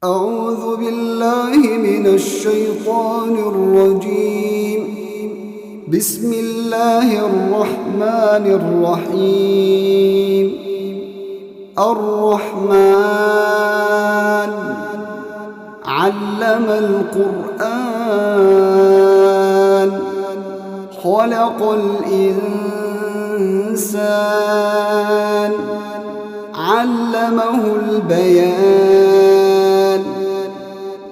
أعوذ بالله من الشيطان الرجيم. بسم الله الرحمن الرحيم. الرحمن علم القرآن خلق الإنسان علمه البيان.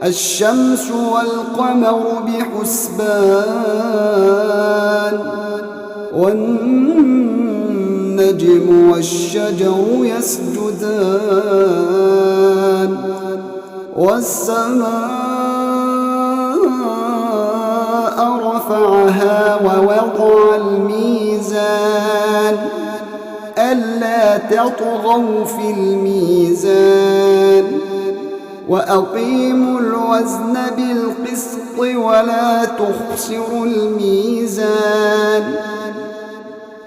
الشمس والقمر بحسبان والنجم والشجر يسجدان والسماء رفعها ووضع الميزان ألا تطغوا في الميزان وأقيموا الوزن بالقسط ولا تخسروا الميزان.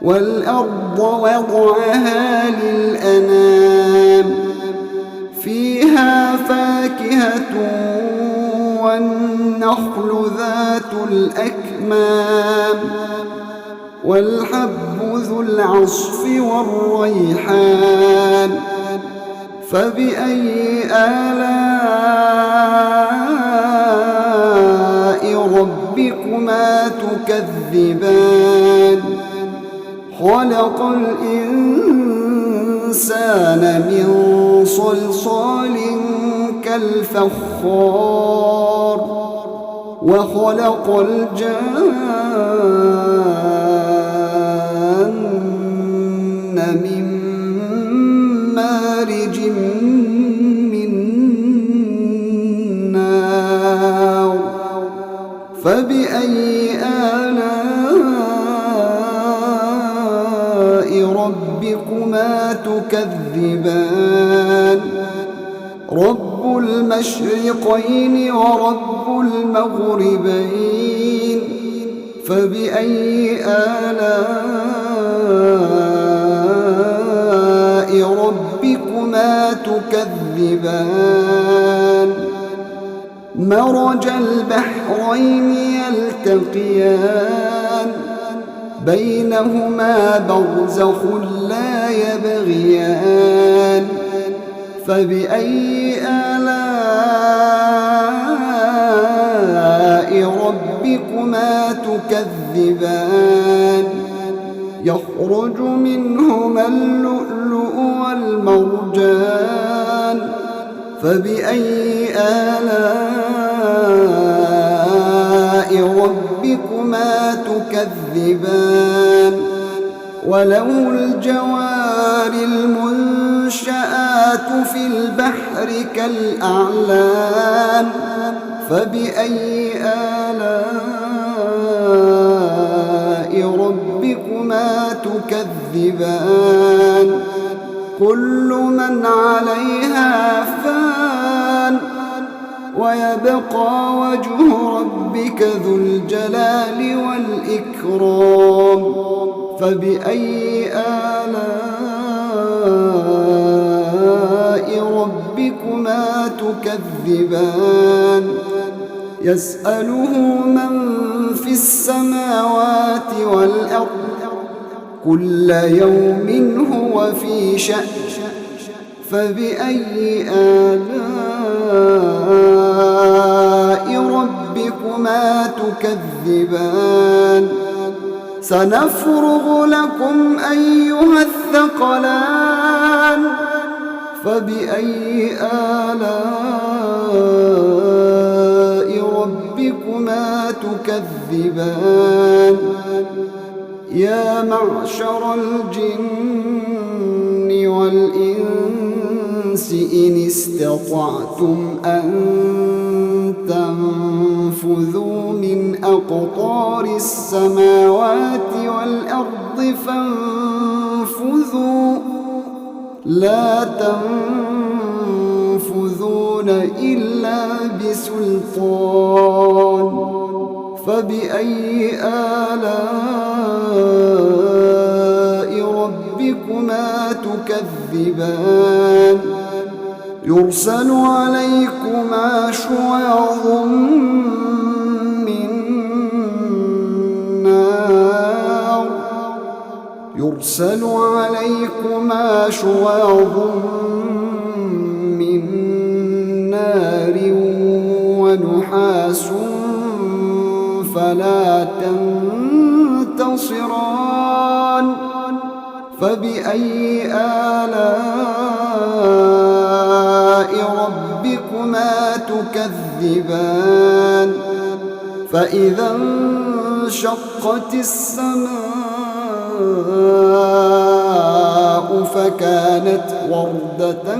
والأرض وضعها للأنام فيها فاكهة والنخل ذات الأكمام والحب ذو العصف والريحان. فبأي آلاء ربكما تكذبان. خلق الإنسان من صلصال كالفخار وخلق الجان من مارج من نار. فبأي آلاء ربكما تكذبان. رب المشرقين ورب المغربين. فبأي آلاء ربكما تكذبان. مرج البحرين يلتقيان بينهما برزخ لا يبغيان. فبأي آلاء ربكما تكذبان. يخرج منهما اللؤلؤ والمرجان. فبأي آلاء ربكما تكذبان. وله الجوار المنشآت في البحر كالأعلام. فبأي آلاء ربكما تكذبان. كل من عليها فان ويبقى وجه ربك ذو الجلال والإكرام. فبأي آلاء ربكما تكذبان. يسأله من في السماوات والأرض كل يوم هو في شأن. فبأي آلاء ربكما تكذبان. سنفرغ لكم أيها الثقلان. فبأي آلاء ربكما تكذبان. يا معشر الجن والإنس إن استطعتم أن تنفذوا من أقطار السماوات والأرض فانفذوا لا تنفذون إلا بسلطان. فبأي آلاء ربكما تكذبان. يرسل عليكم يرسل عليكما شواظ من نار ونحاس فلا تنتصران فبأي آلاء ربكما تكذبان فإذا انشقت السماء فكانت وردة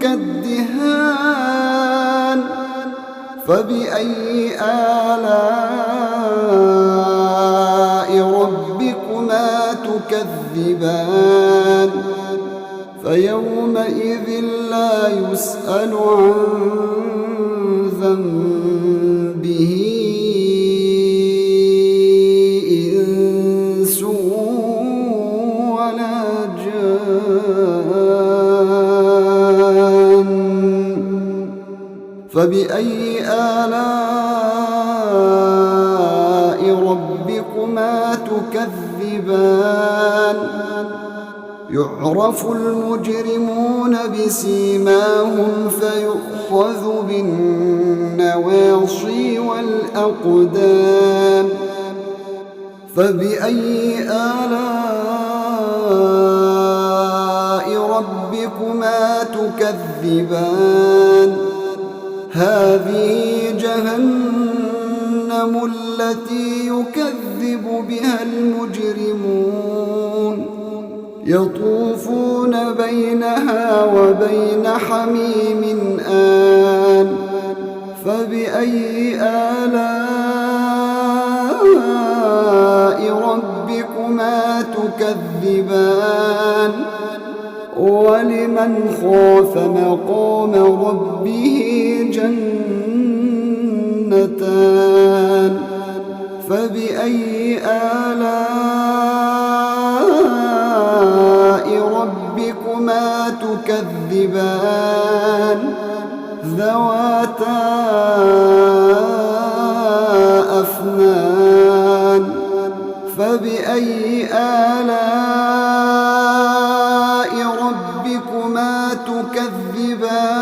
كالدهان فبأي آلاء ربكما تكذبان فيومئذ لا يسأل عن ذنبه إنس ولا جان فبأي آلاء ربكما تكذبان يعرف المجرمون بسيماهم فيؤخذ بالنواصي والأقدام فبأي آلاء ربكما تكذبان هذه جهنم التي يكذب بها المجرمون يطوفون بينها وبين حميم آن فبأي آلاء ربكما تكذبان ولمن خاف مقام ربه جنتان فبأي آلاء ربكما تكذبان ذواتا أفنان فبأي آلاء ربكما تكذبان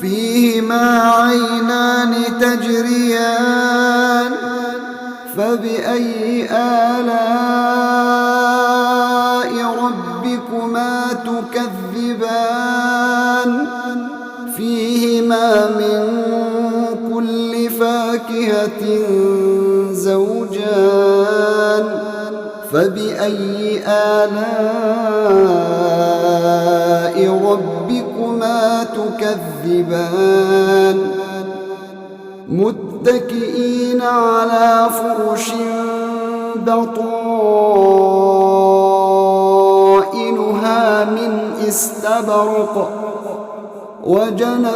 فيهما عينان تجريان فبأي آلاء ربكما تكذبان فيهما من كل فاكهة زوجان فبأي آلاء ربكما تكذبان متكئين على فرش بطائنها من استبرق وجنى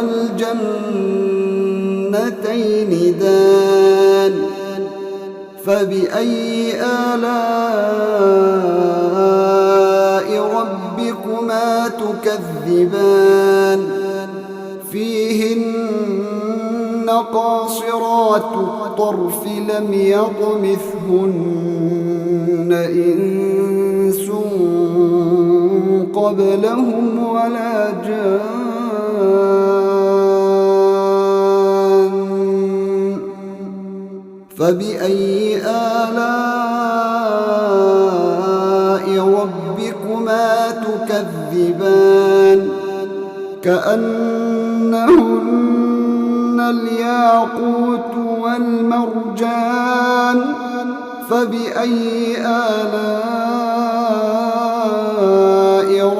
الجنتين دان فبأي آلاء ربكما تكذبان فيهن قاصرات الطرف لم يطمثهن إنس قبلهم ولا جان فبأي آلاء ربكما تكذبان كأنهن الياقوت والمرجان فبأي آلاء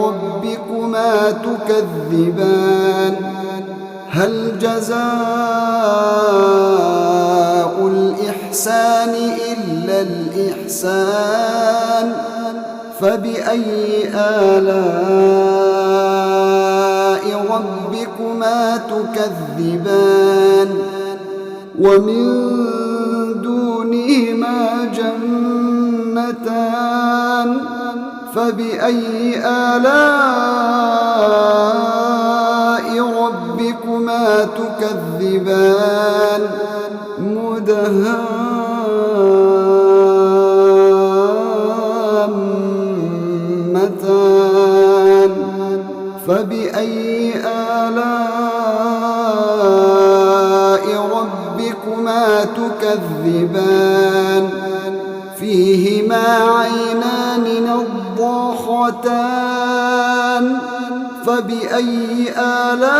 ربكما تكذبان هل جزاء الإحسان إلا الإحسان فبأي آلاء ربكما تكذبان ومن دونهما جنتان فبأي آلاء ربكما تكذبان مدهامتان فبأي آلاء ربكما تكذبان فيهما عينان نضاختان فبأي آلاء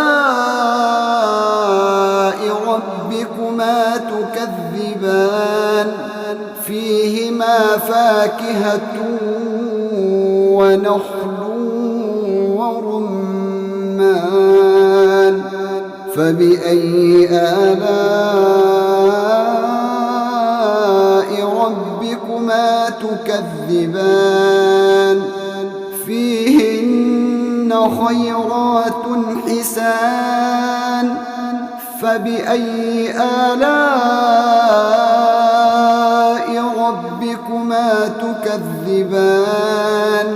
ربكما تكذبان فيهما فاكهة ونخل ورمان فبأي آلاء ربكما تكذبان فيهن خيرات حسان فبأي آلاء ربكما تكذبان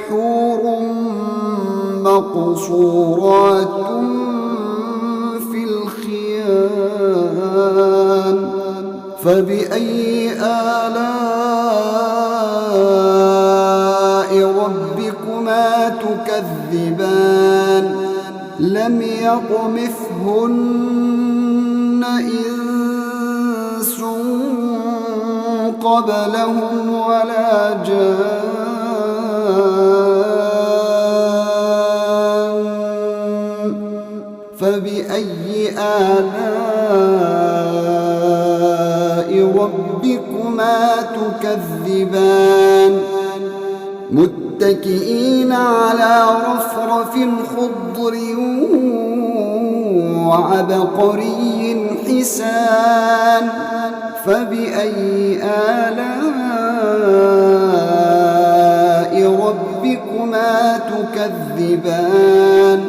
حور مقصورات في الخيام فبأي آلاء ربكما تكذبان لم يطمثهن إنس قبلهم ولا جان فبأي آلاء ربكما تكذبان متكئين على رفرف خضر وعبقري حسان فبأي آلاء ربكما تكذبان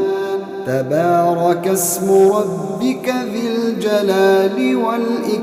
تبارك اسم ربك ذي الجلال والإكرام